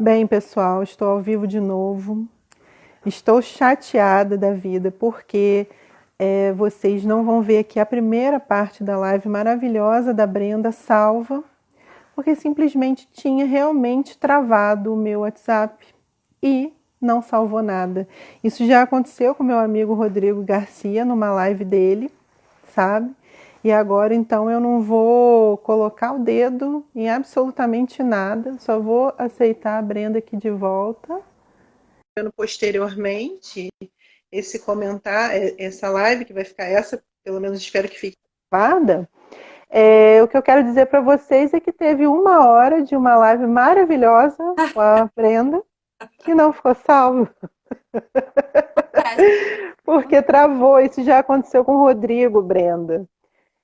Bem, pessoal, estou ao vivo de novo. Estou chateada da vida porque vocês não vão ver aqui a primeira parte da live maravilhosa da Brenda salva, porque simplesmente tinha realmente travado o meu WhatsApp e não salvou nada. Isso já aconteceu com meu amigo Rodrigo Garcia numa live dele, sabe? E agora então eu não vou colocar o dedo em absolutamente nada, só vou aceitar a Brenda aqui de volta. Posteriormente, esse comentário, essa live que vai ficar essa, pelo menos espero que fique gravada. O que eu quero dizer para vocês é que teve 1 hora de uma live maravilhosa com a Brenda que não ficou salvo. Porque travou, isso já aconteceu com o Rodrigo, Brenda.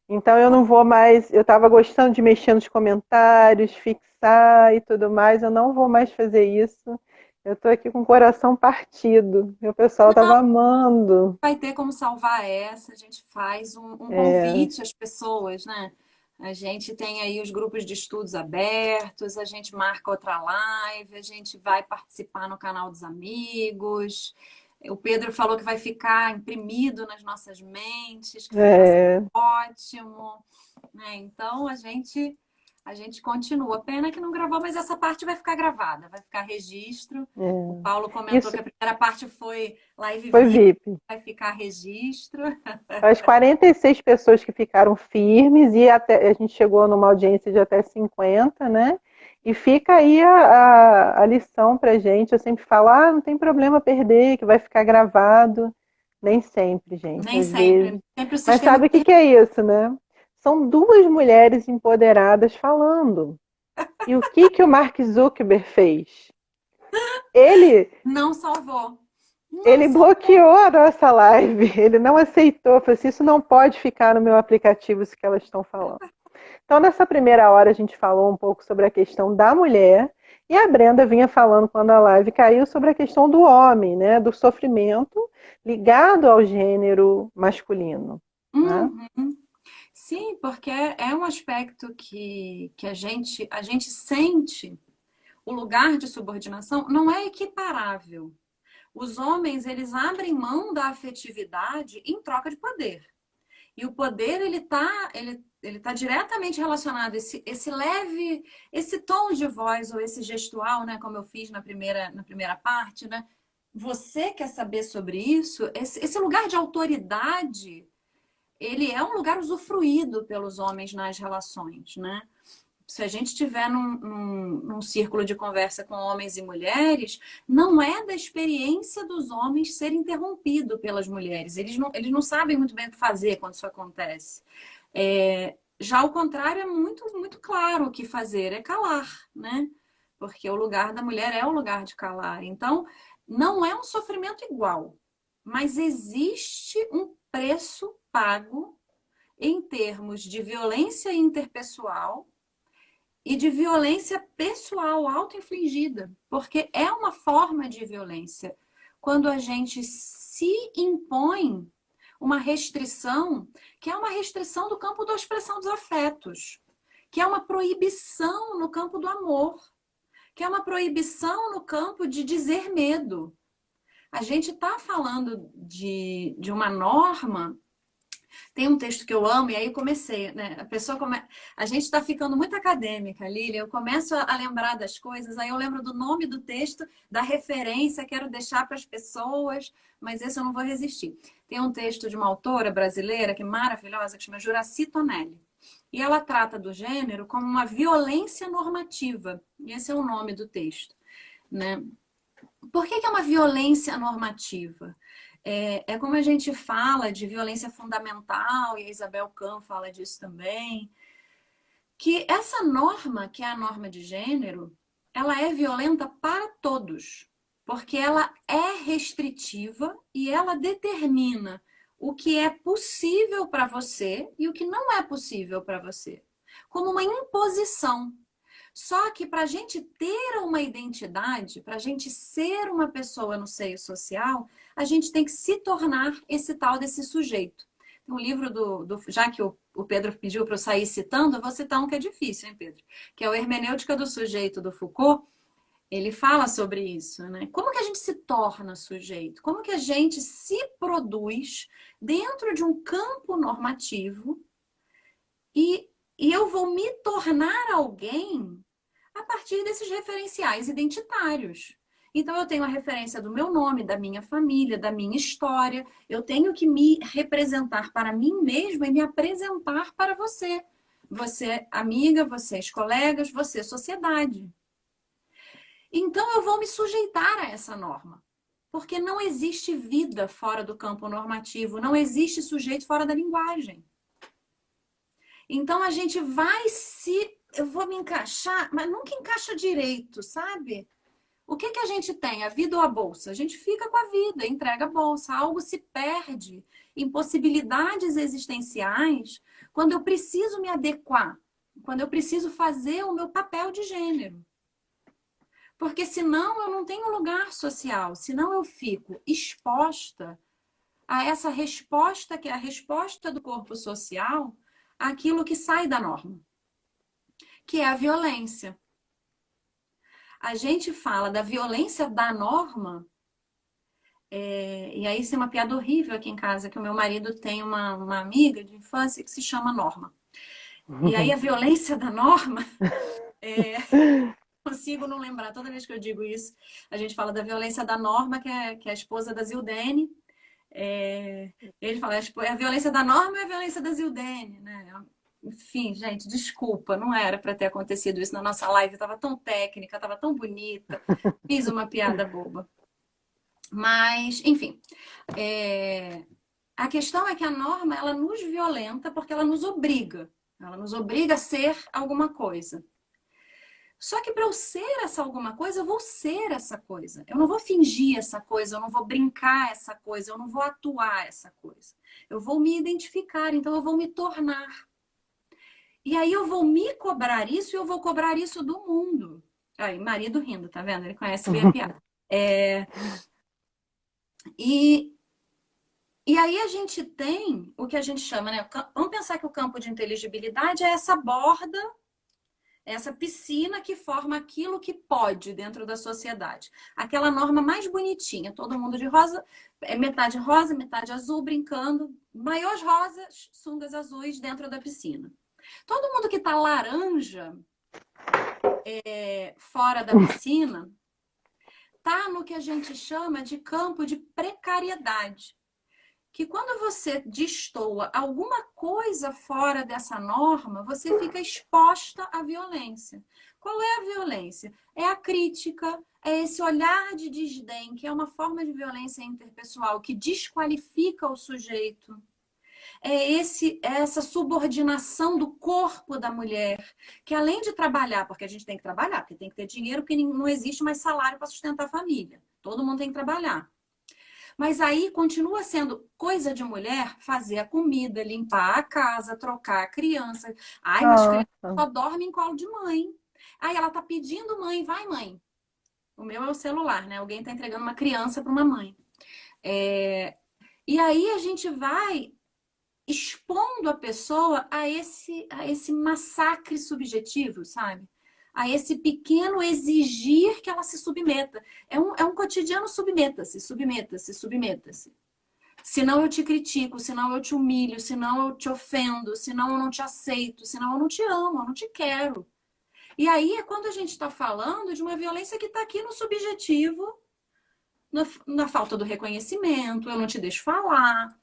Então eu não vou mais, eu estava gostando de mexer nos comentários, fixar e tudo mais, eu não vou mais fazer isso. Eu estou aqui com o coração partido, e o pessoal estava amando. Vai ter como salvar essa, a gente faz um convite às pessoas, né? A gente tem aí os grupos de estudos abertos, a gente marca outra live, a gente vai participar no canal dos amigos. O Pedro falou que vai ficar imprimido nas nossas mentes, que vai ser ótimo, né? Então a gente continua. Pena que não gravou, mas essa parte vai ficar gravada, vai ficar registro. O Paulo comentou Isso que a primeira parte foi live foi VIP, VIP. vai ficar registro. As 46 pessoas que ficaram firmes e até, a gente chegou numa audiência de até 50, né? E fica aí a lição pra gente. Eu sempre falo, não tem problema perder, que vai ficar gravado. Nem sempre, gente, Nem às sempre. vezes. Sempre o Mas sistema. sabe o que é isso, né? São duas mulheres empoderadas falando. E o que o Mark Zuckerberg fez? Ele Não salvou. Não Ele salvou. bloqueou a nossa live, ele não aceitou, falou assim, isso não pode ficar no meu aplicativo, isso que elas estão falando. Então, nessa primeira hora, a gente falou um pouco sobre a questão da mulher, e a Brenda vinha falando quando a live caiu sobre a questão do homem, né, do sofrimento ligado ao gênero masculino. Né? Uhum. Sim, porque é um aspecto que a gente sente o lugar de subordinação não é equiparável. Os homens, eles abrem mão da afetividade em troca de poder. E o poder, ele tá diretamente relacionado, esse leve, esse tom de voz ou esse gestual, né, como eu fiz na primeira parte, né? Você quer saber sobre isso? Esse lugar de autoridade, ele é um lugar usufruído pelos homens nas relações, né? Se a gente estiver num círculo de conversa com homens e mulheres, não é da experiência dos homens ser interrompido pelas mulheres. Eles não sabem muito bem o que fazer quando isso acontece. Já o contrário é muito, muito claro o que fazer, é calar, né? Porque o lugar da mulher é o lugar de calar. Então, não é um sofrimento igual, mas existe um preço pago em termos de violência interpessoal e de violência pessoal auto-infligida, porque é uma forma de violência. Quando a gente se impõe uma restrição, que é uma restrição do campo da expressão dos afetos, que é uma proibição no campo do amor, que é uma proibição no campo de dizer medo. A gente está falando de uma norma. Tem um texto que eu amo, e aí comecei, né? A gente está ficando muito acadêmica, Lília. Eu começo a lembrar das coisas, aí eu lembro do nome do texto, da referência, quero deixar para as pessoas, mas esse eu não vou resistir. Tem um texto de uma autora brasileira que é maravilhosa, que chama Juraci Tonelli. E ela trata do gênero como uma violência normativa. Esse é o nome do texto, né? Por que é uma violência normativa? É como a gente fala de violência fundamental, e a Isabel Kahn fala disso também, que essa norma, que é a norma de gênero, ela é violenta para todos, porque ela é restritiva e ela determina o que é possível para você e o que não é possível para você, como uma imposição. Só que para a gente ter uma identidade, para a gente ser uma pessoa no seio social, a gente tem que se tornar esse tal desse sujeito. Um livro já que o Pedro pediu para eu sair citando, eu vou citar um que é difícil, hein, Pedro? Que é o Hermenêutica do Sujeito, do Foucault. Ele fala sobre isso, né? Como que a gente se torna sujeito? Como que a gente se produz dentro de um campo normativo e, e eu vou me tornar alguém a partir desses referenciais identitários. Então, eu tenho a referência do meu nome, da minha família, da minha história. Eu tenho que me representar para mim mesma e me apresentar para você. Você, amiga, vocês, colegas, você, sociedade. Então, eu vou me sujeitar a essa norma. Porque não existe vida fora do campo normativo, não existe sujeito fora da linguagem. Então, a gente vai se. Eu vou me encaixar, mas nunca encaixa direito, sabe? O que que a gente tem? A vida ou a bolsa? A gente fica com a vida, entrega a bolsa. Algo se perde em possibilidades existenciais quando eu preciso me adequar, quando eu preciso fazer o meu papel de gênero. Porque senão eu não tenho lugar social, senão eu fico exposta a essa resposta, que é a resposta do corpo social, àquilo que sai da norma, que é a violência. A gente fala da violência da norma, e aí isso é uma piada horrível aqui em casa, que o meu marido tem uma amiga de infância que se chama Norma. E aí a violência da norma, consigo não lembrar, toda vez que eu digo isso, a gente fala da violência da Norma, que é a esposa da Zildene. Ele fala, a violência da Norma é a violência da Zildene, né? Enfim, gente, desculpa, não era para ter acontecido isso na nossa live, estava tão técnica, estava tão bonita, fiz uma piada boba. Mas, enfim, a questão é que a norma, ela nos violenta porque ela nos obriga a ser alguma coisa. Só que para eu ser essa alguma coisa, eu vou ser essa coisa. Eu não vou fingir essa coisa, eu não vou brincar essa coisa, eu não vou atuar essa coisa. Eu vou me identificar, então eu vou me tornar. E aí eu vou me cobrar isso e eu vou cobrar isso do mundo. Aí, marido rindo, tá vendo? Ele conhece bem a piada. E aí a gente tem o que a gente chama, né? Vamos pensar que o campo de inteligibilidade é essa borda, essa piscina que forma aquilo que pode dentro da sociedade. Aquela norma mais bonitinha, todo mundo de rosa, rosa, metade azul, brincando, maiôs rosas, sungas azuis dentro da piscina. Todo mundo que tá laranja fora da piscina tá no que a gente chama de campo de precariedade. Que quando você destoa alguma coisa fora dessa norma, você fica exposta à violência. Qual é a violência? É a crítica, é esse olhar de desdém, que é uma forma de violência interpessoal que desqualifica o sujeito. É essa subordinação do corpo da mulher, que além de trabalhar, porque a gente tem que trabalhar, porque tem que ter dinheiro, porque não existe mais salário para sustentar a família. Todo mundo tem que trabalhar. Mas aí continua sendo coisa de mulher fazer a comida, limpar a casa, trocar a criança. Ai, mas criança só dorme em colo de mãe. Aí ela tá pedindo mãe, vai mãe. O meu é o celular, né? Alguém tá entregando uma criança para uma mãe. E aí a gente vai expondo a pessoa a esse massacre subjetivo, sabe? A esse pequeno exigir que ela se submeta. É um cotidiano submeta-se, submeta-se, submeta-se. Senão eu te critico, senão eu te humilho, senão eu te ofendo, senão eu não te aceito, senão eu não te amo, eu não te quero. E aí é quando a gente está falando de uma violência que está aqui no subjetivo, na falta do reconhecimento, eu não te deixo falar.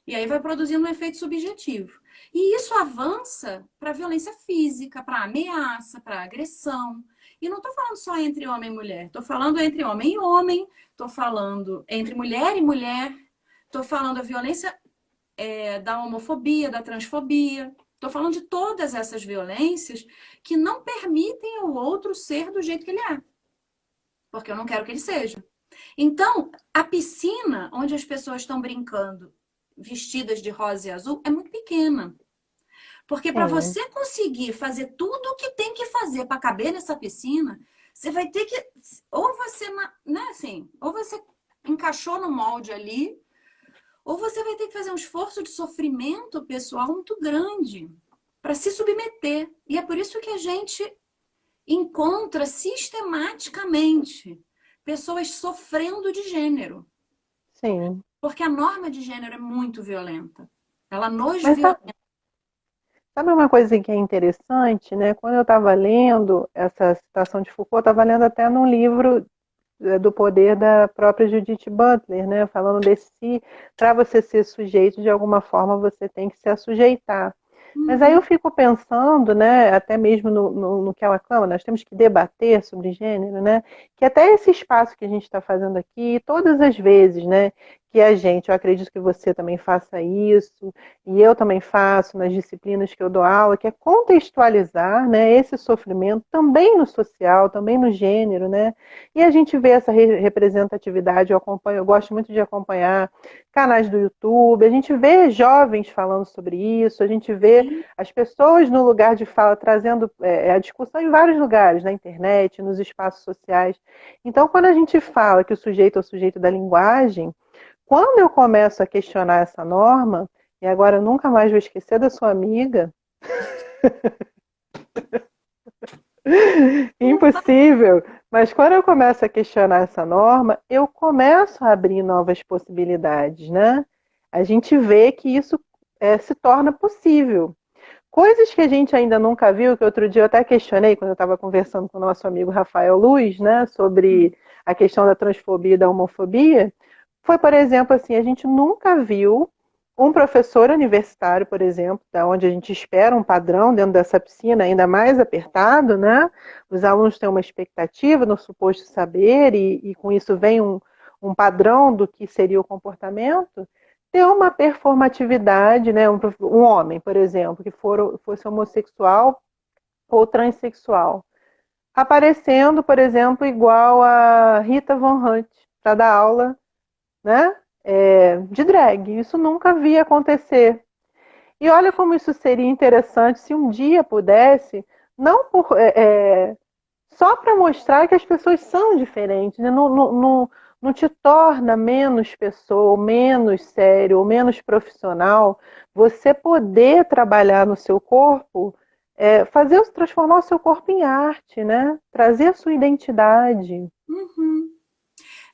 E aí vai produzindo um efeito subjetivo. E isso avança para a violência física, para ameaça, para agressão. E não estou falando só entre homem e mulher. Estou falando entre homem e homem. Estou falando entre mulher e mulher. Estou falando da violência da homofobia, da transfobia. Estou falando de todas essas violências que não permitem ao outro ser do jeito que ele é. Porque eu não quero que ele seja. Então, a piscina onde as pessoas estão brincando vestidas de rosa e azul é muito pequena. Porque para você conseguir fazer tudo o que tem que fazer para caber nessa piscina, você vai ter que ou você, né, assim, ou você encaixou no molde ali, ou você vai ter que fazer um esforço de sofrimento pessoal muito grande para se submeter. E é por isso que a gente encontra sistematicamente pessoas sofrendo de gênero, sim. porque a norma de gênero é muito violenta. Ela nos Mas violenta. sabe uma coisa que é interessante, né? Quando eu estava lendo essa citação de Foucault, eu estava lendo até num livro do poder da própria Judith Butler, né? Falando desse, para você ser sujeito, de alguma forma você tem que se assujeitar. Mas aí eu Uhum. fico pensando, né, até mesmo no que ela clama, nós temos que debater sobre gênero, né, que até esse espaço que a gente está fazendo aqui, todas as vezes, né, que a gente, eu acredito que você também faça isso, e eu também faço nas disciplinas que eu dou aula, que é contextualizar, né, esse sofrimento também no social, também no gênero, né, e a gente vê essa representatividade, eu acompanho, eu gosto muito de acompanhar canais do YouTube, a gente vê jovens falando sobre isso, a gente vê Sim, as pessoas no lugar de fala trazendo a discussão em vários lugares, na internet, nos espaços sociais. Então, quando a gente fala que o sujeito é o sujeito da linguagem, quando eu começo a questionar essa norma, e agora eu nunca mais vou esquecer da sua amiga, impossível, mas quando eu começo a questionar essa norma, eu começo a abrir novas possibilidades, né? A gente vê que isso se torna possível. Coisas que a gente ainda nunca viu, que outro dia eu até questionei quando eu estava conversando com o nosso amigo Rafael Luz, né, sobre a questão da transfobia e da homofobia, foi, por exemplo, assim, a gente nunca viu um professor universitário, por exemplo, da onde a gente espera um padrão dentro dessa piscina ainda mais apertado, né? Os alunos têm uma expectativa no suposto saber e com isso vem um padrão do que seria o comportamento, ter uma performatividade, né? Um homem, por exemplo, que fosse homossexual ou transexual, aparecendo, por exemplo, igual a Rita Von Hunt para dar aula, né? De drag. Isso nunca vi acontecer. E olha como isso seria interessante se um dia pudesse, não por, só para mostrar que as pessoas são diferentes, né? Não te torna menos pessoa, menos sério, ou menos profissional, você poder trabalhar no seu corpo, transformar o seu corpo em arte, né? Trazer a sua identidade. Uhum.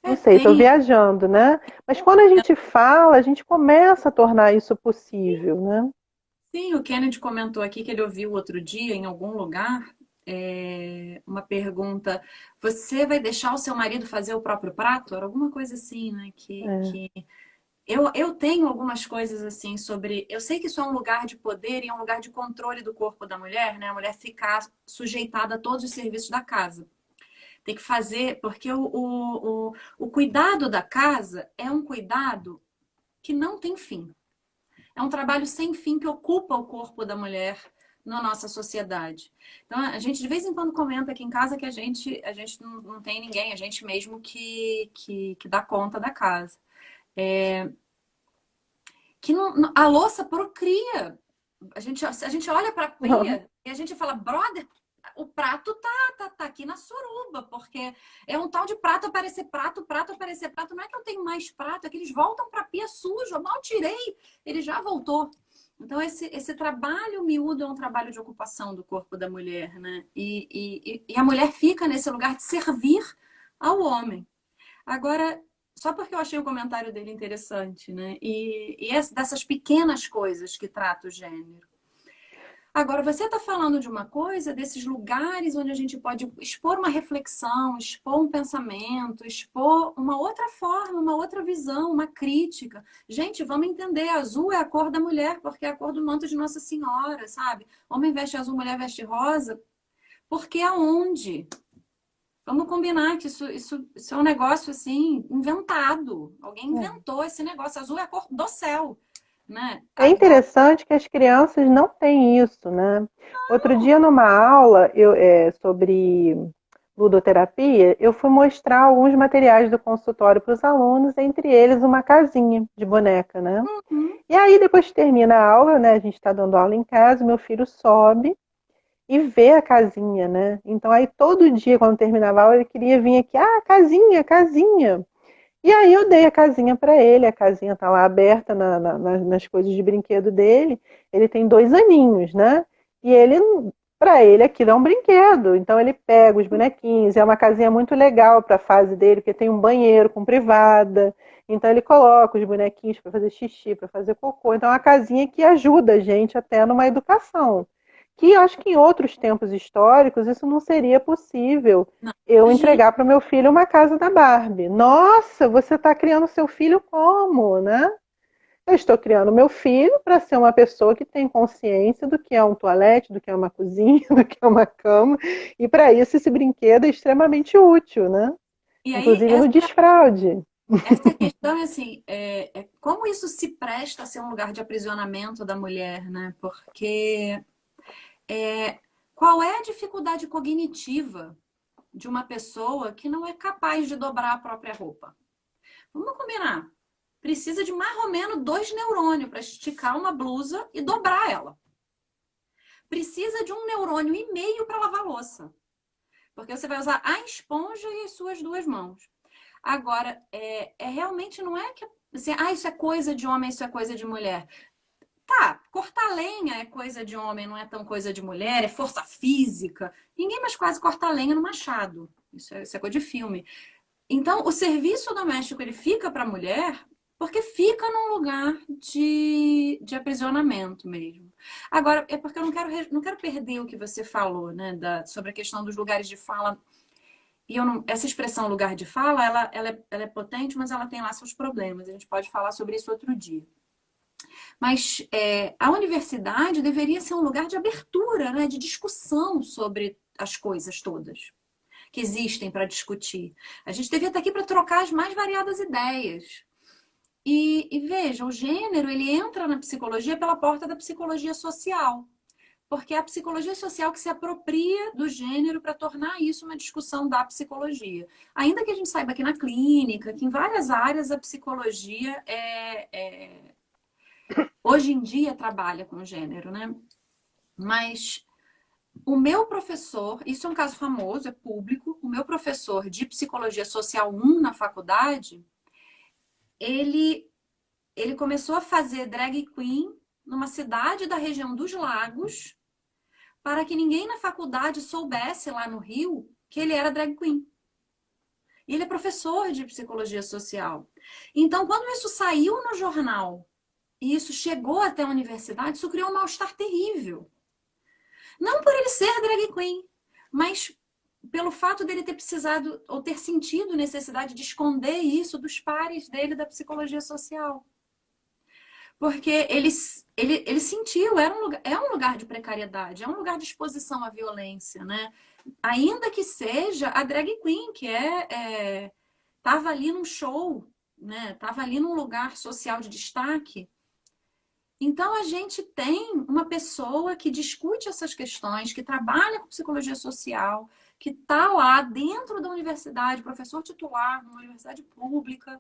Não É, sei, estou tem. viajando, né? Mas quando a gente fala, a gente começa a tornar isso possível, né? Sim, o Kennedy comentou aqui que ele ouviu outro dia em algum lugar uma pergunta: você vai deixar o seu marido fazer o próprio prato? Era alguma coisa assim, né? É. Eu tenho algumas coisas assim sobre. Eu sei que isso é um lugar de poder e é um lugar de controle do corpo da mulher, né? A mulher ficar sujeitada a todos os serviços da casa. Tem que fazer, porque o cuidado da casa é um cuidado que não tem fim. É um trabalho sem fim que ocupa o corpo da mulher na nossa sociedade. Então, a gente de vez em quando comenta aqui em casa que a gente não tem ninguém, a gente mesmo que dá conta da casa. Que a louça procria. A gente olha para a pia e a gente fala, brother, o prato tá aqui na suruba, porque é um tal de prato aparecer prato, prato aparecer prato. Não é que eu tenho mais prato, é que eles voltam para a pia sujo. Eu mal tirei, ele já voltou. Então, esse trabalho miúdo é um trabalho de ocupação do corpo da mulher, né? E a mulher fica nesse lugar de servir ao homem. Agora, só porque eu achei o comentário dele interessante, né? E dessas pequenas coisas que trata o gênero. Agora, você está falando de uma coisa, desses lugares onde a gente pode expor uma reflexão, expor um pensamento, expor uma outra forma, uma outra visão, uma crítica. Gente, vamos entender, azul é a cor da mulher, porque é a cor do manto de Nossa Senhora, sabe? Homem veste azul, mulher veste rosa. Porque aonde? Vamos combinar que isso é um negócio assim, inventado. Alguém inventou esse negócio. Azul é a cor do céu, né? É Agora, interessante que as crianças não têm isso, né? Outro dia, numa aula sobre ludoterapia, eu fui mostrar alguns materiais do consultório para os alunos, entre eles uma casinha de boneca, né? uhum, E aí, depois que termina a aula, né? A gente está dando aula em casa, meu filho sobe e vê a casinha, né? Então, aí todo dia, quando terminava a aula, ele queria vir aqui, casinha, casinha. E aí eu dei a casinha para ele, a casinha tá lá aberta nas coisas de brinquedo dele. Ele tem 2 aninhos, né? E ele Para ele aquilo é um brinquedo, então ele pega os bonequinhos, é uma casinha muito legal para a fase dele, porque tem um banheiro com privada, então ele coloca os bonequinhos para fazer xixi, para fazer cocô, então é uma casinha que ajuda a gente até numa educação, que eu acho que em outros tempos históricos isso não seria possível, Não, eu imagina. entregar para o meu filho uma casa da Barbie. Nossa, você está criando seu filho como, né? Eu estou criando meu filho para ser uma pessoa que tem consciência do que é um toalete, do que é uma cozinha, do que é uma cama, e para isso esse brinquedo é extremamente útil, né? E aí, Inclusive no desfraude. essa questão é assim, como isso se presta a ser um lugar de aprisionamento da mulher, né? Porque qual é a dificuldade cognitiva de uma pessoa que não é capaz de dobrar a própria roupa? Vamos combinar. Precisa de mais ou menos 2 neurônios para esticar uma blusa e dobrar ela. Precisa de 1,5 neurônio para lavar louça. Porque você vai usar a esponja e as suas 2 mãos. Agora, realmente não é que assim, isso é coisa de homem, isso é coisa de mulher. Tá, cortar lenha é coisa de homem, não é tão coisa de mulher, é força física. Ninguém mais quase corta lenha no machado. Isso é coisa de filme. Então, o serviço doméstico ele fica para a mulher porque fica num lugar de aprisionamento mesmo. Agora, é porque eu não quero perder o que você falou, né, sobre a questão dos lugares de fala. E essa expressão lugar de fala, ela é potente, mas ela tem lá seus problemas. A gente pode falar sobre isso outro dia. Mas a universidade deveria ser um lugar de abertura, né, de discussão sobre as coisas todas que existem para discutir. A gente devia estar aqui para trocar as mais variadas ideias. E veja, o gênero ele entra na psicologia pela porta da psicologia social, porque é a psicologia social que se apropria do gênero para tornar isso uma discussão da psicologia. Ainda que a gente saiba que na clínica, que em várias áreas a psicologia hoje em dia trabalha com gênero, né? Mas o meu professor, isso é um caso famoso, é público, o meu professor de Psicologia Social 1 na faculdade, ele, ele começou a fazer drag queen numa cidade da região dos Lagos, para que ninguém na faculdade soubesse lá no Rio que ele era drag queen. E ele é professor de Psicologia Social. Então, quando isso saiu no jornal e isso chegou até a universidade, isso criou um mal-estar terrível. Não por ele ser drag queen, mas pelo fato dele ter precisado ou ter sentido necessidade de esconder isso dos pares dele da psicologia social. Porque ele sentiu, é um lugar de precariedade, é um lugar de exposição à violência, né? Ainda que seja a drag queen, que estava ali num show, né? Estava ali num lugar social de destaque. Então, a gente tem uma pessoa que discute essas questões, que trabalha com psicologia social, que está lá dentro da universidade, professor titular, numa universidade pública,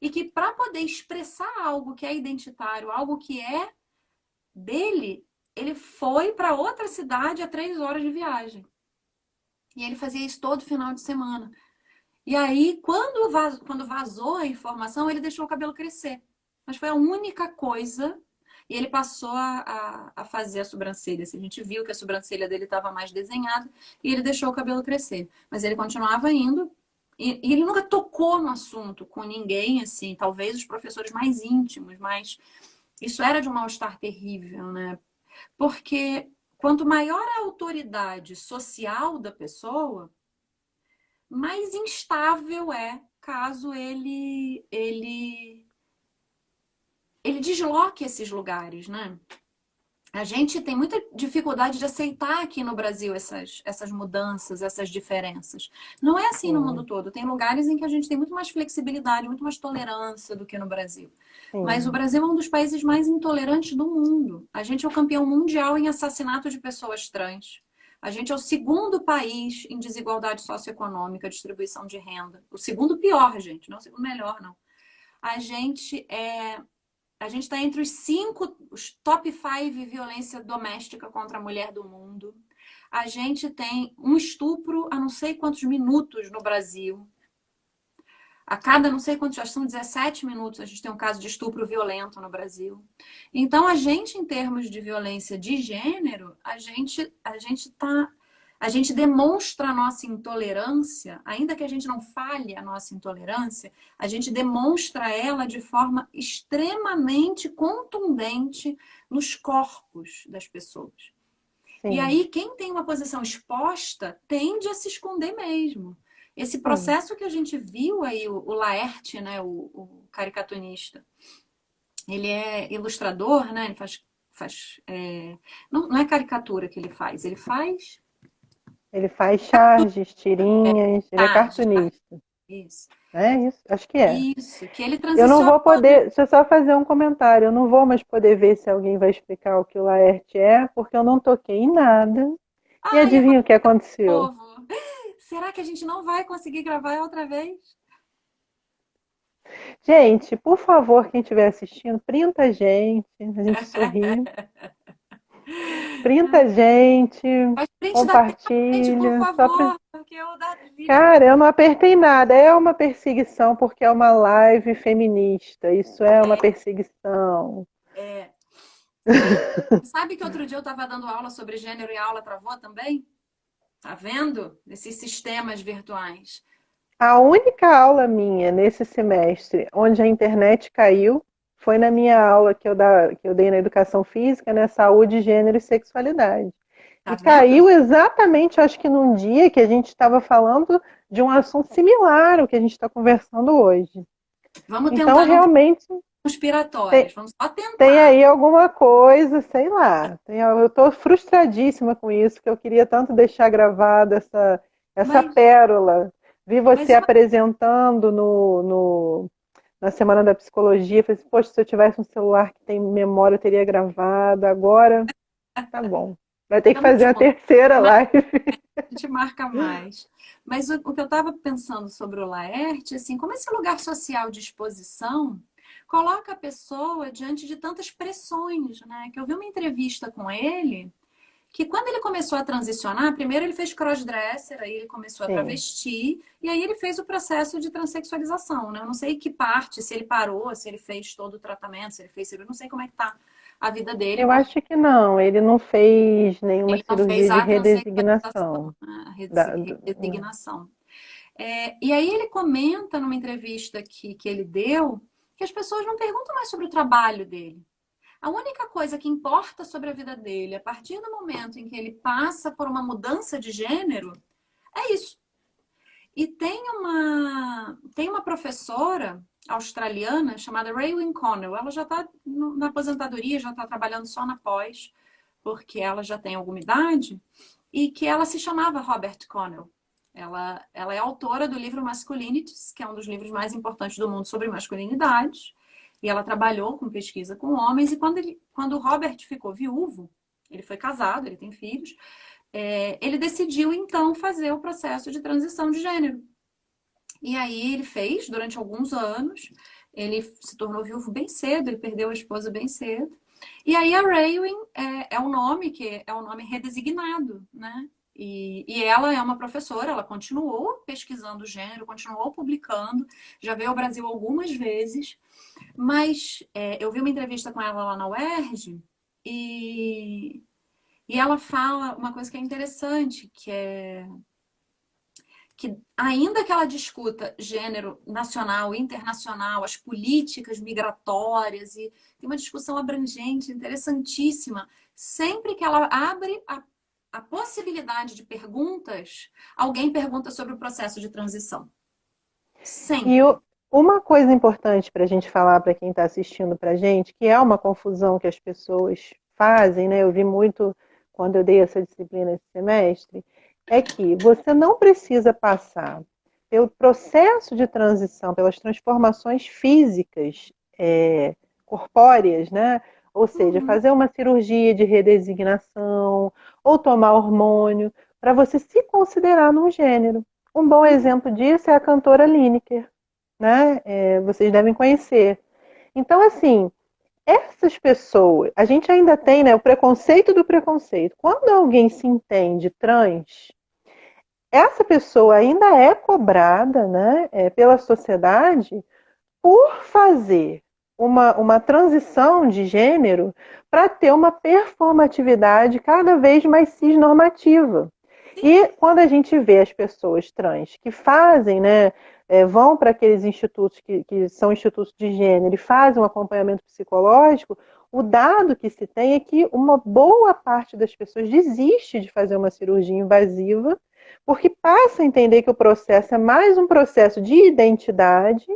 e que, para poder expressar algo que é identitário, algo que é dele, ele foi para outra cidade a 3 horas de viagem. E ele fazia isso todo final de semana. E aí, quando vazou a informação, ele deixou o cabelo crescer. Mas foi a única coisa. E ele passou a fazer a sobrancelha. A gente viu que a sobrancelha dele estava mais desenhada e ele deixou o cabelo crescer. Mas ele continuava indo. E ele nunca tocou no assunto com ninguém, assim, talvez os professores mais íntimos, mas isso era de um mal-estar terrível, né? Porque quanto maior a autoridade social da pessoa, mais instável é caso ele desloque esses lugares, né? A gente tem muita dificuldade de aceitar aqui no Brasil essas mudanças, essas diferenças. Não é assim no mundo Sim, todo. Tem lugares em que a gente tem muito mais flexibilidade, muito mais tolerância do que no Brasil. Mas o sim. Brasil é um dos países mais intolerantes do mundo. A gente é o campeão mundial em assassinato de pessoas trans. A gente é o segundo país em desigualdade socioeconômica, distribuição de renda. O segundo pior, gente, não o segundo melhor, não. A gente é a gente está entre os top 5 violência doméstica contra a mulher do mundo. A gente tem um estupro a não sei quantos minutos no Brasil. A cada não sei quantos, acho que são 17 minutos, a gente tem um caso de estupro violento no Brasil. Então, a gente, em termos de violência de gênero, a gente demonstra a nossa intolerância, ainda que a gente não fale a nossa intolerância, a gente demonstra ela de forma extremamente contundente nos corpos das pessoas. E Sim, aí, quem tem uma posição exposta tende a se esconder mesmo. Esse sim. processo que a gente viu aí, o Laerte, né, o caricatunista, ele é ilustrador, né? Ele não é caricatura que ele faz Ele faz charges, tirinhas, ele é charge, cartunista. isso. É isso? Acho que é. Isso, que ele Eu não transicionou, vou né? poder, deixa eu só fazer um comentário. Eu não vou mais poder ver se alguém vai explicar o que o Laerte é, porque eu não toquei em nada. E Ai, é adivinha o que aconteceu? novo. Será que a gente não vai conseguir gravar outra vez? Gente, por favor, quem estiver assistindo, printa a gente sorri. Printa a gente, Faz print da tela, gente, por compartilha. Só pra... favor, porque o da Lídia Cara, eu não apertei nada. É uma perseguição porque é uma live feminista. Isso é uma perseguição. é. E sabe que outro dia eu estava dando aula sobre gênero e a aula travou também? Tá vendo? Esses sistemas virtuais. A única aula minha nesse semestre onde a internet caiu foi na minha aula que eu dei na educação física, né? Saúde, gênero e sexualidade. Tá E vendo? caiu exatamente, acho que num dia que a gente estava falando de um assunto similar ao que a gente está conversando hoje. Vamos Então, tentar não ter realmente, conspiratórias. tem, Vamos só tem tentar. aí alguma coisa, sei lá. Eu estou frustradíssima com isso, que eu queria tanto deixar gravada essa Mas, pérola. Vi mas você apresentando na Semana da Psicologia. Falei assim, poxa, se eu tivesse um celular que tem memória, eu teria gravado. Agora, tá bom. Vai ter que tamo fazer a junto. terceira Mas live. a gente marca mais. Mas o que eu estava pensando sobre o Laerte, assim, como esse lugar social de exposição coloca a pessoa diante de tantas pressões, né? Que eu vi uma entrevista com ele que quando ele começou a transicionar, primeiro ele fez crossdresser, aí ele começou a Sim. travesti, e aí ele fez o processo de transexualização, né? Eu não sei que parte, se ele parou, se ele fez todo o tratamento, se ele fez, eu não sei como é que tá a vida dele, Eu porque acho que não. Ele não fez nenhuma ele não fez cirurgia de a transexualização, redesignação. a Não. redesignação. E aí ele comenta numa entrevista que ele deu que as pessoas não perguntam mais sobre o trabalho dele. A única coisa que importa sobre a vida dele, a partir do momento em que ele passa por uma mudança de gênero, é isso. E tem uma professora australiana chamada Raewyn Connell. Ela já está na aposentadoria, já está trabalhando só na pós, porque ela já tem alguma idade, e que ela se chamava Robert Connell. Ela é autora do livro Masculinities, que é um dos livros mais importantes do mundo sobre masculinidade. E ela trabalhou com pesquisa com homens. E quando o Robert ficou viúvo, ele foi casado, ele tem filhos, ele decidiu então fazer o processo de transição de gênero. E aí ele fez durante alguns anos. Ele se tornou viúvo bem cedo, ele perdeu a esposa bem cedo. E aí a Raewyn é um nome que é um nome redesignado, né? E ela é uma professora, ela continuou pesquisando o gênero, continuou publicando, já veio ao Brasil algumas vezes, mas eu vi uma entrevista com ela lá na UERJ e ela fala uma coisa que é interessante, que ainda que ela discuta gênero nacional, internacional, as políticas migratórias, e tem uma discussão abrangente, interessantíssima, sempre que ela abre a possibilidade de perguntas, alguém pergunta sobre o processo de transição. E Sempre. uma coisa importante para a gente falar para quem está assistindo para a gente, que é uma confusão que as pessoas fazem, né? Eu vi muito quando eu dei essa disciplina esse semestre, é que você não precisa passar pelo processo de transição, pelas transformações físicas, corpóreas, né? Ou seja, Uhum. fazer uma cirurgia de redesignação ou tomar hormônio para você se considerar num gênero. Um bom exemplo disso é a cantora Lineker, né? Vocês devem conhecer. Então, assim, essas pessoas, a gente ainda tem, né, o preconceito do preconceito. Quando alguém se entende trans, essa pessoa ainda é cobrada, né, pela sociedade por fazer uma transição de gênero para ter uma performatividade cada vez mais cisnormativa. E quando a gente vê as pessoas trans que fazem, né, vão para aqueles institutos que são institutos de gênero e fazem um acompanhamento psicológico, o dado que se tem é que uma boa parte das pessoas desiste de fazer uma cirurgia invasiva porque passa a entender que o processo é mais um processo de identidade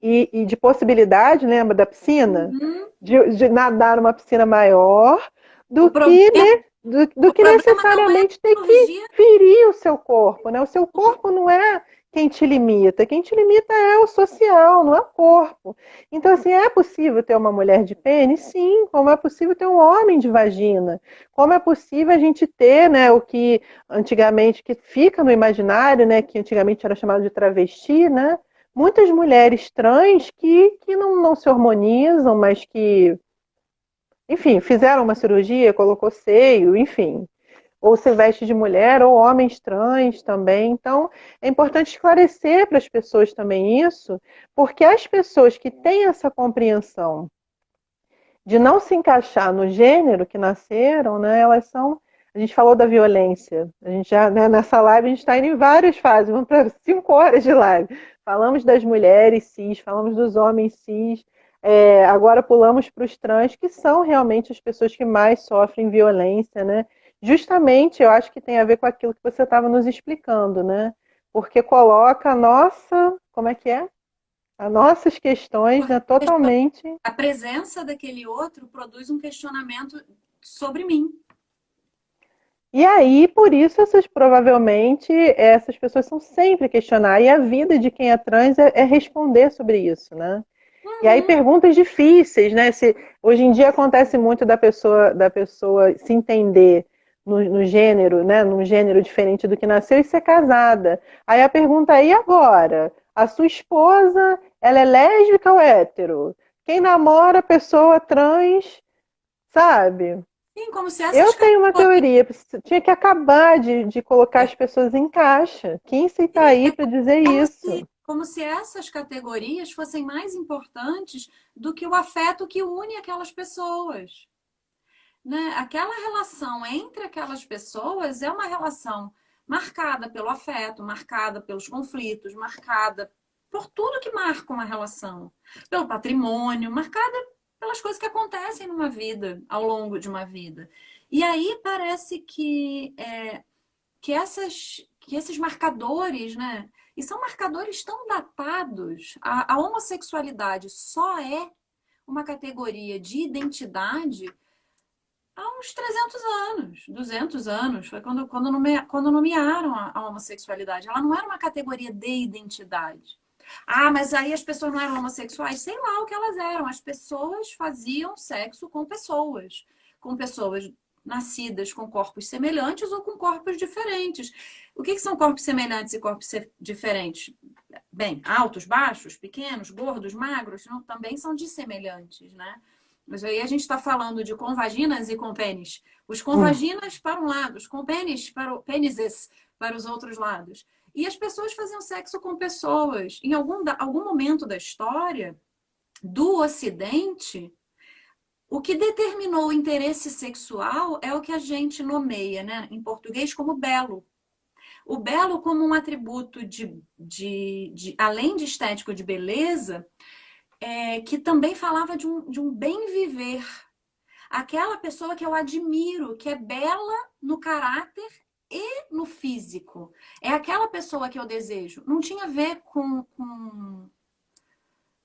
e de possibilidade, lembra da piscina? Uhum. De nadar numa piscina maior, O do que, problema, né, do o que problema não é a necessariamente ter que cirurgia. ferir o seu corpo. Né? O seu corpo não é quem te limita é o social, não é o corpo. Então, assim, é possível ter uma mulher de pênis? Sim, como é possível ter um homem de vagina? Como é possível a gente ter, né, o que antigamente, que fica no imaginário, né, que antigamente era chamado de travesti, né? Muitas mulheres trans que não se hormonizam, mas que, enfim, fizeram uma cirurgia, colocou seio, enfim, ou se veste de mulher, ou homens trans também. Então, é importante esclarecer para as pessoas também isso, porque as pessoas que têm essa compreensão de não se encaixar no gênero que nasceram, né, elas são. A gente falou da violência. A gente já, né, nessa live, a gente está indo em várias fases, vamos para 5 horas de live. Falamos das mulheres cis, falamos dos homens cis, agora pulamos para os trans, que são realmente as pessoas que mais sofrem violência, né? Justamente, eu acho que tem a ver com aquilo que você estava nos explicando, né? Porque coloca a nossa, como é que é? As nossas questões, né, totalmente. A presença daquele outro produz um questionamento sobre mim. E aí, por isso, provavelmente, essas pessoas são sempre questionar. E a vida de quem é trans é responder sobre isso, né? E aí, Uhum. perguntas difíceis, né? Hoje em dia acontece muito da pessoa se entender no gênero, né? Num gênero diferente do que nasceu e ser casada. Aí a pergunta é, e agora? A sua esposa, ela é lésbica ou hétero? Quem namora pessoa trans, sabe? Sim, como se Eu essas tenho uma categorias, teoria, tinha que acabar de colocar as pessoas em caixa. Quem está aí é para dizer isso? como se essas categorias fossem mais importantes do que o afeto que une aquelas pessoas. Né? Aquela relação entre aquelas pessoas é uma relação marcada pelo afeto, marcada pelos conflitos, marcada por tudo que marca uma relação, pelo patrimônio, marcada pelas coisas que acontecem numa vida, ao longo de uma vida. E aí parece que esses marcadores, né? E são marcadores tão datados. A homossexualidade só é uma categoria de identidade há uns 300 anos, 200 anos. Foi quando nomearam a homossexualidade. Ela não era uma categoria de identidade. Ah, mas aí as pessoas não eram homossexuais? Sei lá o que elas eram. As pessoas faziam sexo com pessoas nascidas com corpos semelhantes ou com corpos diferentes. O que são corpos semelhantes e corpos diferentes? Bem, altos, baixos, pequenos, gordos, magros, não, também são dissemelhantes, né? Mas aí a gente está falando de convaginas e compênis. Os convaginas para um lado, os compênis para pênises para os outros lados. E as pessoas faziam sexo com pessoas. Em algum momento da história do Ocidente, o que determinou o interesse sexual é o que a gente nomeia, né, em português, como belo. O belo como um atributo além de estético, de beleza, que também falava de um bem viver. Aquela pessoa que eu admiro, que é bela no caráter e no físico. É aquela pessoa que eu desejo. Não tinha a ver com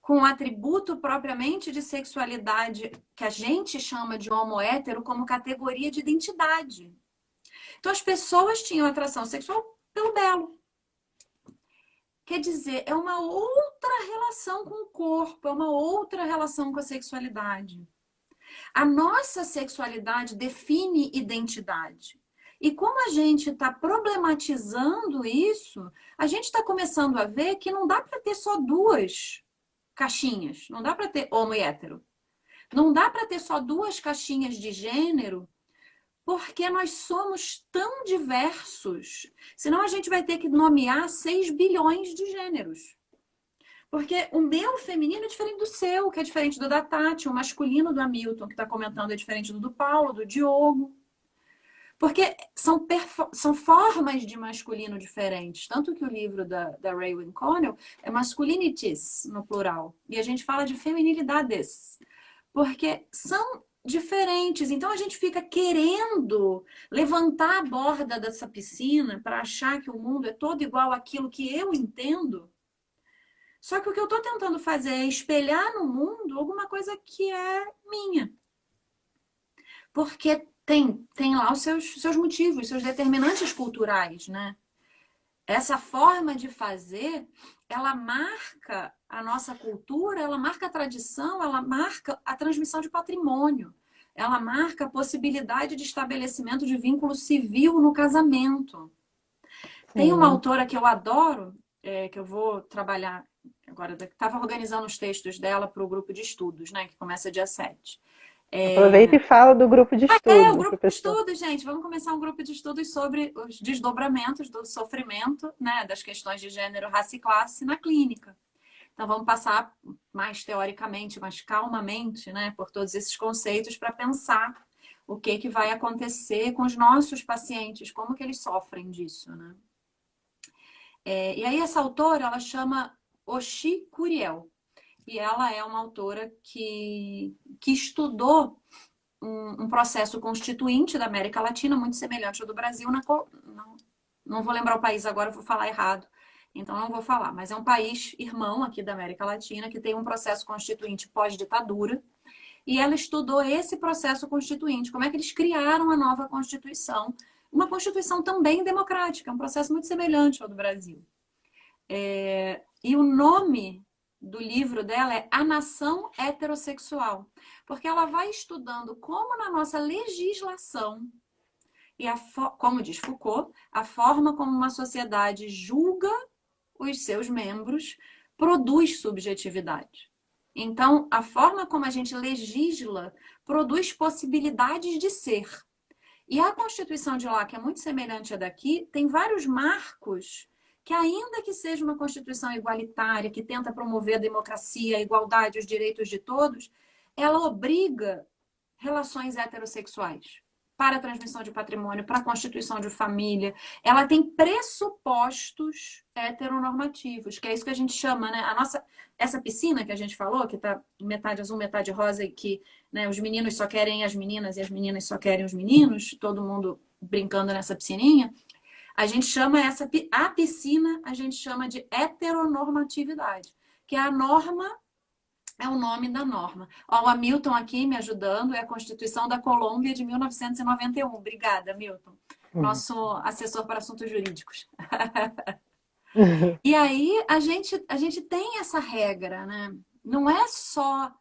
o atributo propriamente de sexualidade que a gente chama de homo hétero como categoria de identidade. Então as pessoas tinham atração sexual pelo belo. Quer dizer, é uma outra relação com o corpo, é uma outra relação com a sexualidade. A nossa sexualidade define identidade. E como a gente está problematizando isso, a gente está começando a ver que não dá para ter só duas caixinhas. Não dá para ter homo e hétero. Não dá para ter só duas caixinhas de gênero, Porque nós somos tão diversos. Senão a gente vai ter que nomear 6 bilhões de gêneros. Porque o meu feminino é diferente do seu, que é diferente do da Tati, o masculino do Hamilton, que está comentando, é diferente do Paulo, do Diogo. Porque são formas de masculino diferentes. Tanto que o livro da Raewyn Connell é masculinities, no plural. E a gente fala de feminilidades. Porque são diferentes. Então a gente fica querendo levantar a borda dessa piscina para achar que o mundo é todo igual àquilo que eu entendo. Só que o que eu estou tentando fazer é espelhar no mundo alguma coisa que é minha. Porque tem lá os seus motivos, seus determinantes culturais, né? Essa forma de fazer, ela marca a nossa cultura, ela marca a tradição, ela marca a transmissão de patrimônio, ela marca a possibilidade de estabelecimento de vínculo civil no casamento. Tem uma autora que eu adoro, que eu vou trabalhar agora, estava organizando os textos dela para o grupo de estudos, né, que começa dia 7. Aproveita e fala do grupo de estudo, O grupo professor. de estudos, gente. Vamos começar um grupo de estudos sobre os desdobramentos do sofrimento, né, das questões de gênero, raça e classe na clínica. Então, vamos passar mais teoricamente, mais calmamente, né, por todos esses conceitos para pensar o que vai acontecer com os nossos pacientes, como que eles sofrem disso, né? E aí, essa autora, ela chama Oxi Curiel. E ela é uma autora que estudou um processo constituinte da América Latina, muito semelhante ao do Brasil. Não vou lembrar o país agora, vou falar errado. Então, não vou falar. Mas é um país irmão aqui da América Latina que tem um processo constituinte pós-ditadura. E ela estudou esse processo constituinte, como é que eles criaram a nova Constituição. Uma Constituição também democrática, um processo muito semelhante ao do Brasil. E o nome do livro dela é A Nação Heterossexual, porque ela vai estudando como na nossa legislação, e como diz Foucault, a forma como uma sociedade julga os seus membros produz subjetividade. Então, a forma como a gente legisla produz possibilidades de ser. E a Constituição de lá, que é muito semelhante à daqui, tem vários marcos que, ainda que seja uma Constituição igualitária, que tenta promover a democracia, a igualdade, os direitos de todos, ela obriga relações heterossexuais para a transmissão de patrimônio, para a constituição de família. Ela tem pressupostos heteronormativos, que é isso que a gente chama, né? Essa piscina que a gente falou, que está metade azul, metade rosa, e que, né, os meninos só querem as meninas e as meninas só querem os meninos, todo mundo brincando nessa piscininha. A gente chama a piscina, a gente chama de heteronormatividade, que é a norma, é o nome da norma. Ó, o Hamilton aqui me ajudando, é a Constituição da Colômbia de 1991. Obrigada, Hamilton. Nosso assessor para assuntos jurídicos. E aí a gente tem essa regra, né? Não é só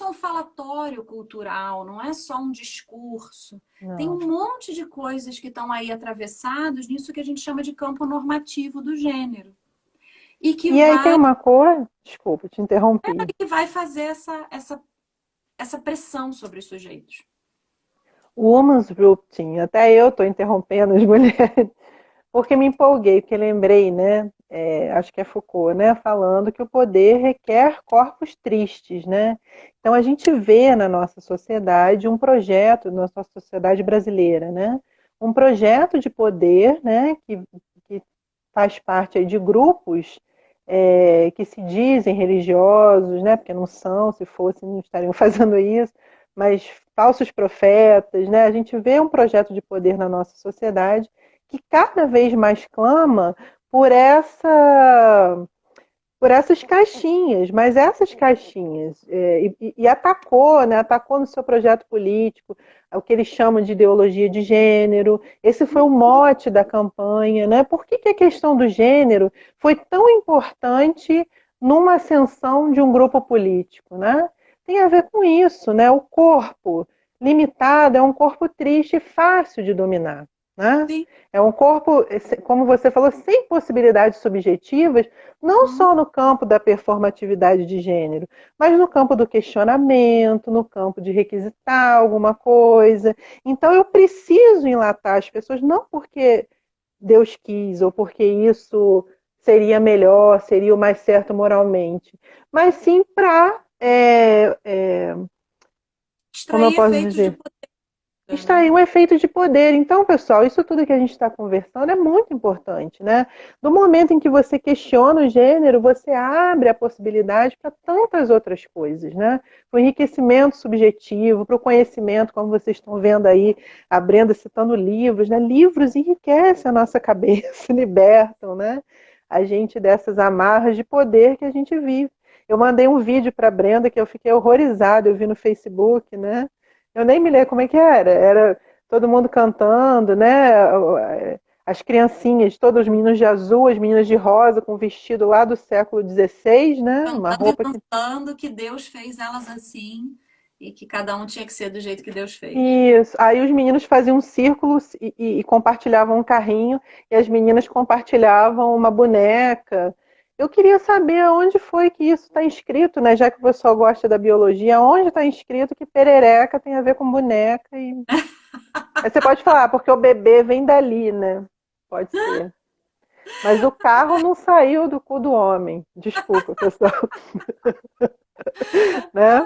um falatório cultural, não é só um discurso. Não. Tem um monte de coisas que estão aí atravessados nisso que a gente chama de campo normativo do gênero. E aí tem uma coisa, desculpa, te interrompi. Que vai fazer essa pressão sobre os sujeitos. O Women's Rooting, até eu estou interrompendo as mulheres, porque me empolguei, porque lembrei, né? Acho que é Foucault, né? Falando que o poder requer corpos tristes, né? Então a gente vê na nossa sociedade um projeto, na nossa sociedade brasileira, né? Um projeto de poder, né? Que faz parte aí de grupos que se dizem religiosos, né? Porque não são, se fossem não estariam fazendo isso, mas falsos profetas, né? A gente vê um projeto de poder na nossa sociedade que cada vez mais clama por essas caixinhas, mas essas caixinhas, e atacou, né? Atacou no seu projeto político o que eles chamam de ideologia de gênero. Esse foi o mote da campanha, né? Por que a questão do gênero foi tão importante numa ascensão de um grupo político, né? Tem a ver com isso, né? O corpo limitado é um corpo triste e fácil de dominar. né? Sim. É um corpo, como você falou, sem possibilidades subjetivas, não Uhum. só no campo da performatividade de gênero, mas no campo do questionamento, no campo de requisitar alguma coisa. Então eu preciso enlatar as pessoas, não porque Deus quis ou porque isso seria melhor, seria o mais certo moralmente, mas sim para, como eu Extrair posso efeitos de dizer, poder, né? extrair um efeito de poder. Então, pessoal, isso tudo que a gente está conversando é muito importante, né? No momento em que você questiona o gênero, você abre a possibilidade para tantas outras coisas, né? Para o enriquecimento subjetivo, para o conhecimento, como vocês estão vendo aí, a Brenda citando livros, né? Livros enriquecem a nossa cabeça, libertam, né? A gente dessas amarras de poder que a gente vive. Eu mandei um vídeo para a Brenda que eu fiquei horrorizada, eu vi no Facebook, né? Eu nem me lembro como é que era. Era todo mundo cantando, né? As criancinhas, todos os meninos de azul, as meninas de rosa, com vestido lá do século XVI, né? Uma Cantando e roupa que. dançando que Deus fez elas assim e que cada um tinha que ser do jeito que Deus fez. Isso. Aí os meninos faziam um círculo e compartilhavam um carrinho, e as meninas compartilhavam uma boneca. Eu queria saber onde foi que isso está inscrito, né? Já que o pessoal gosta da biologia, onde está inscrito que perereca tem a ver com boneca e aí você pode falar, porque o bebê vem dali, né? Pode ser. Mas o carro não saiu do cu do homem. Desculpa, pessoal. Né?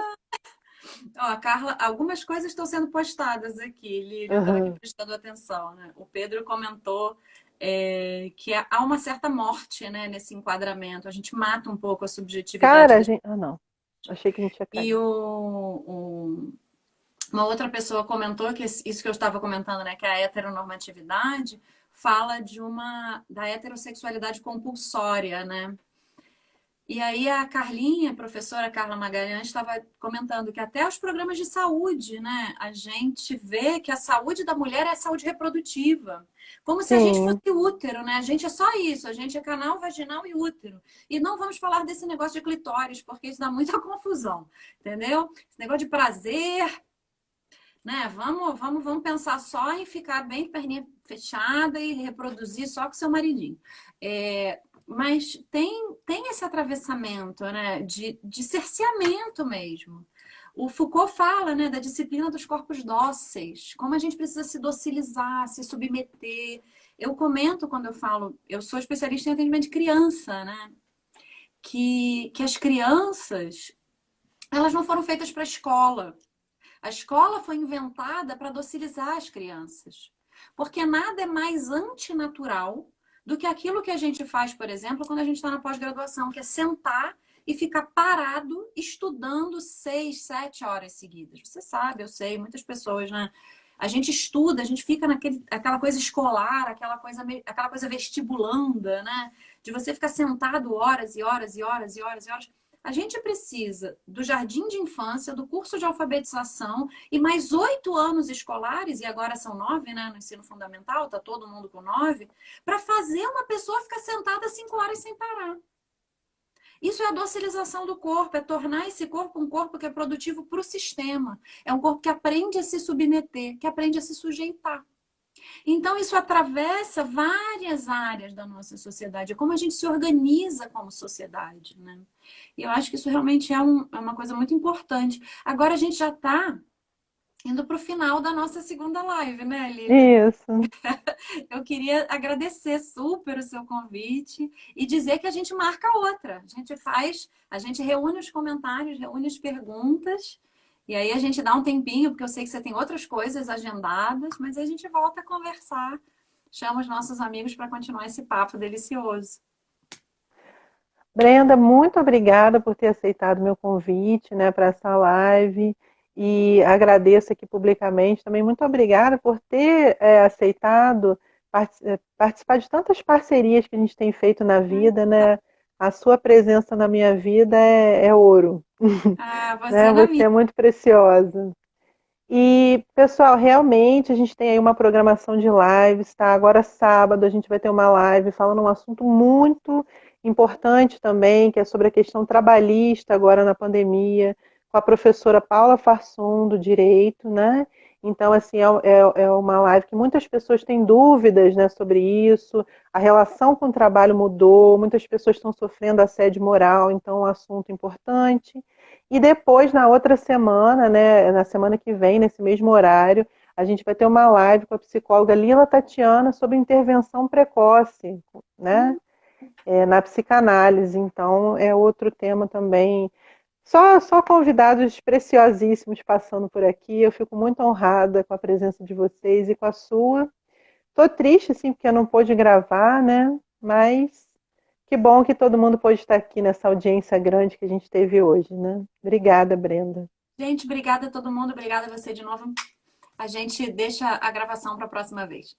Ó, a Carla, algumas coisas estão sendo postadas aqui, Lília, eu estava aqui Uhum. prestando atenção, né? O Pedro comentou que há uma certa morte, né, nesse enquadramento. A gente mata um pouco a subjetividade Cara, das... gente. Ah, não. Achei que a gente tinha E caído. uma outra pessoa comentou que isso que eu estava comentando, né, que a heteronormatividade fala da heterossexualidade compulsória, né? E aí a Carlinha, a professora Carla Magalhães, estava comentando que até os programas de saúde, né, a gente vê que a saúde da mulher é a saúde reprodutiva. Como se a gente fosse Sim. útero, né? A gente é só isso, a gente é canal vaginal e útero. E não vamos falar desse negócio de clitóris, porque isso dá muita confusão, entendeu? Esse negócio de prazer, né? Vamos pensar só em ficar bem de perninha fechada e reproduzir só com seu maridinho. Mas tem esse atravessamento, né? De cerceamento mesmo. O Foucault fala, né, da disciplina dos corpos dóceis, como a gente precisa se docilizar, se submeter. Eu comento quando eu falo, eu sou especialista em atendimento de criança, né? Que as crianças, elas não foram feitas para a escola. A escola foi inventada para docilizar as crianças. Porque nada é mais antinatural do que aquilo que a gente faz, por exemplo, quando a gente está na pós-graduação, que é sentar e ficar parado estudando 6, 7 horas seguidas. Você sabe, eu sei, muitas pessoas, né? A gente estuda, a gente fica aquela coisa escolar, aquela coisa vestibulanda, né? De você ficar sentado horas e horas e horas e horas e horas. A gente precisa do jardim de infância, do curso de alfabetização e mais 8 anos escolares, e agora são 9, né, no ensino fundamental, tá todo mundo com 9, para fazer uma pessoa ficar sentada 5 horas sem parar. Isso é a docilização do corpo, é tornar esse corpo um corpo que é produtivo para o sistema. É um corpo que aprende a se submeter, que aprende a se sujeitar. Então, isso atravessa várias áreas da nossa sociedade, é como a gente se organiza como sociedade, né? E eu acho que isso realmente é uma coisa muito importante. Agora a gente já está indo para o final da nossa segunda live, né, Lília? Isso. Eu queria agradecer super o seu convite e dizer que a gente marca outra. A gente reúne os comentários, reúne as perguntas, e aí a gente dá um tempinho, porque eu sei que você tem outras coisas agendadas, mas a gente volta a conversar. Chama os nossos amigos para continuar esse papo delicioso. Brenda, muito obrigada por ter aceitado meu convite, né, para essa live. E agradeço aqui publicamente também. Muito obrigada por ter aceitado participar de tantas parcerias que a gente tem feito na vida, né? A sua presença na minha vida é ouro, Ah, você né? na Você minha. é muito preciosa. E, pessoal, realmente a gente tem aí uma programação de lives, tá? Agora sábado a gente vai ter uma live falando um assunto muito importante também, que é sobre a questão trabalhista agora na pandemia, com a professora Paula Farsum, do Direito, né? Então, assim, é uma live que muitas pessoas têm dúvidas, né, sobre isso. A relação com o trabalho mudou, muitas pessoas estão sofrendo assédio moral, então é um assunto importante. E depois, na outra semana, né, na semana que vem, nesse mesmo horário, a gente vai ter uma live com a psicóloga Lila Tatiana sobre intervenção precoce, né, Hum, na psicanálise. Então, é outro tema também. Só convidados preciosíssimos passando por aqui. Eu fico muito honrada com a presença de vocês e com a sua. Tô triste, assim, porque eu não pude gravar, né? Mas que bom que todo mundo pôde estar aqui nessa audiência grande que a gente teve hoje, né? Obrigada, Brenda. Gente, obrigada a todo mundo, obrigada a você de novo. A gente deixa a gravação para a próxima vez.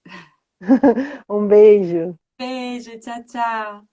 Um beijo. Beijo, tchau, tchau.